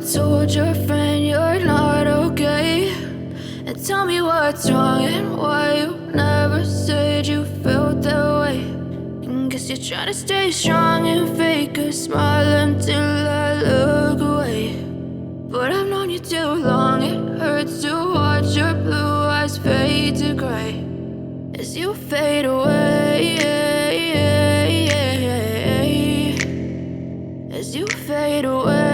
told your friend you're not okay? And tell me what's wrong and why you never said you felt that way. And guess you're trying to stay strong and fake a smile until I look away. But I've known you too long, it hurts to watch your blue eyes fade to gray as you fade away, as you fade away.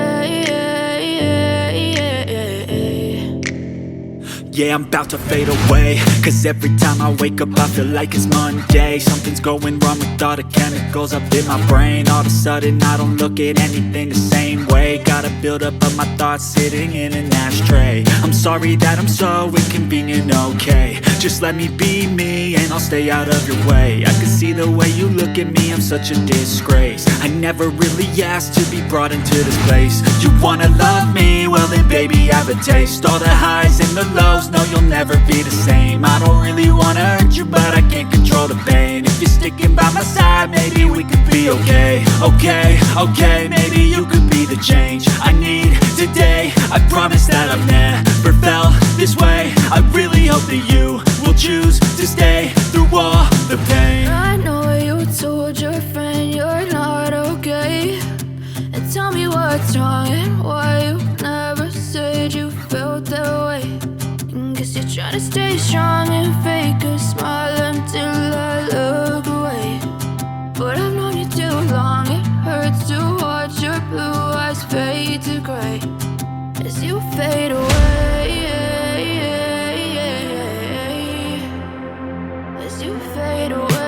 Yeah, I'm about to fade away, cause every time I wake up I feel like it's Monday. Something's going wrong with all the chemicals up in my brain. All of a sudden I don't look at anything the same way. Gotta build up of my thoughts sitting in an ashtray. I'm sorry that I'm so inconvenient, okay? Just let me be me and I'll stay out of your way. I can see the way you look at me, I'm such a disgrace. I never really asked to be brought into this place. You wanna love me? Well then baby, have a taste. All the highs and the lows, no, you'll never be the same. I don't really wanna hurt you, but I can't control the pain. If you're sticking by my side, maybe we could be okay. Okay, maybe you could be the change I need today. I promise that I've never felt this way. I really hope that you will choose to stay through all the pain. I know you told your friend you're not okay. And tell me what's wrong and why you never said you felt that way. Guess you're trying to stay strong and fake a smile until I look away. But I've known you too long, it hurts to watch your blue eyes fade to gray as you fade away, as you fade away,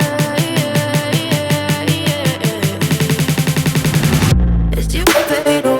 as you fade away.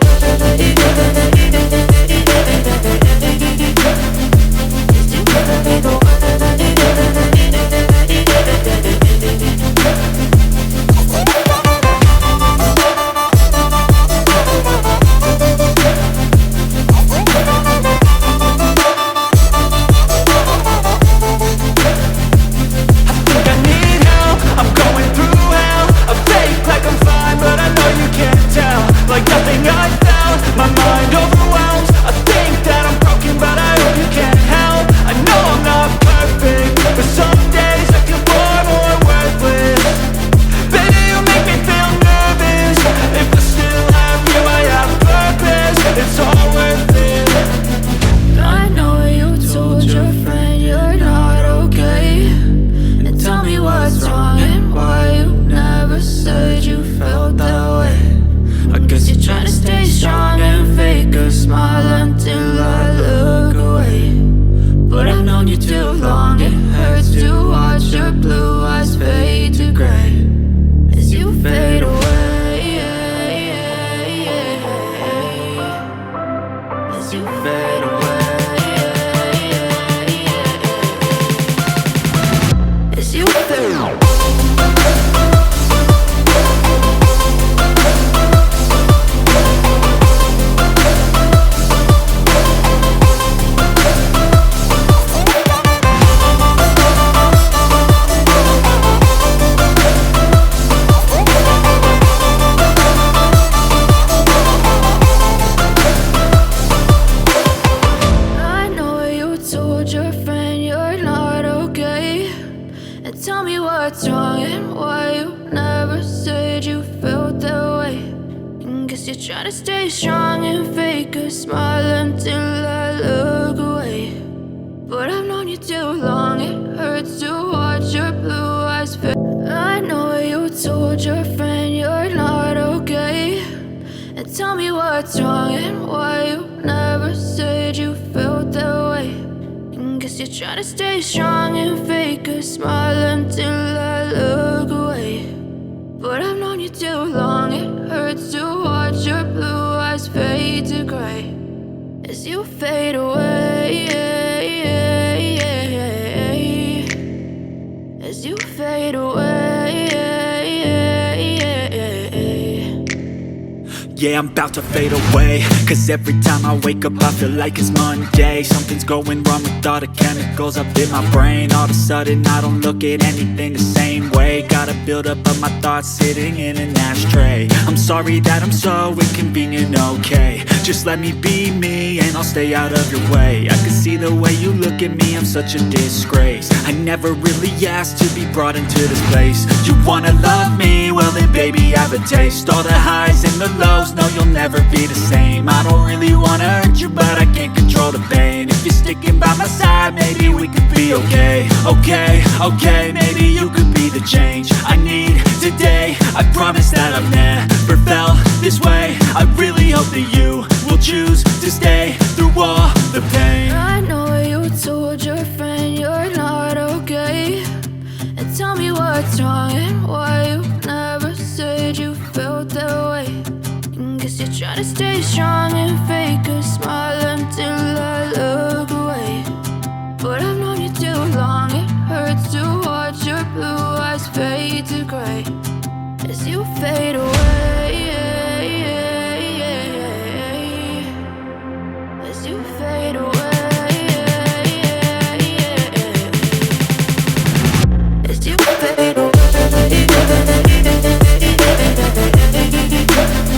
Tell me what's wrong and why you never said you felt that way. And guess you're trying to stay strong and fake a smile until I look away. But I've known you too long, it hurts to watch your blue eyes fade. I know you told your friend you're not okay. And tell me what's wrong and why you never said you felt that way. Guess you're trying to stay strong and fake a smile until I look away. But I've known you too long, it hurts to watch your blue eyes fade to gray as you fade away, as you fade away. Yeah, I'm about to fade away, cause every time I wake up I feel like it's Monday. Something's going wrong with all the chemicals up in my brain. All of a sudden I don't look at anything the same way. Gotta build up of my thoughts sitting in an ashtray. I'm sorry that I'm so inconvenient, okay? Just let me be me and I'll stay out of your way. I can see the way you look at me, I'm such a disgrace. I never really asked to be brought into this place. You wanna love me? Well then baby, have a taste. All the highs and the lows, no you'll never be the same. I don't really wanna hurt you, but I can't control the pain. If you're sticking by my side, maybe we could be okay. Okay, maybe you could be the change I need today. I promise that I've never felt this way. I really hope that you will choose to stay through all the pain. I know you told your friend you're not okay, and tell me what's wrong and why you never said you felt that way. And guess you're trying to stay strong and fake a smile until I look away. But I've known you too long, it hurts to watch your blue eyes fade to gray as you fade away. As you fade away. As you fade away. As you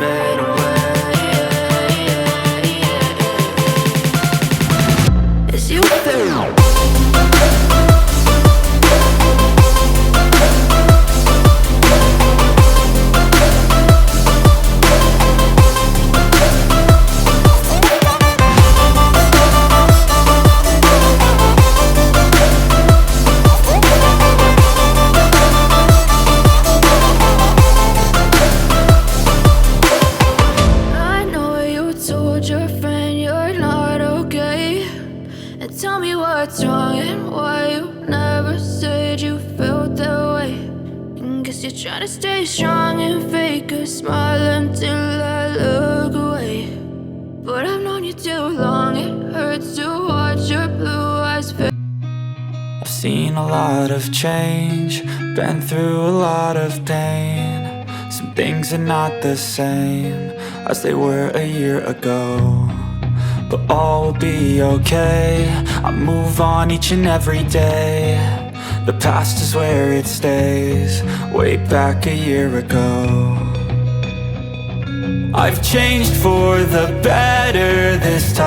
fade away. Try to stay strong and fake a smile until I look away. But I've known you too long, it hurts to watch your blue eyes fade. I've seen a lot of change, been through a lot of pain. Some things are not the same as they were a year ago, but all will be okay. I move on each and every day. The past is where it stays, way back a year ago. I've changed for the better this time.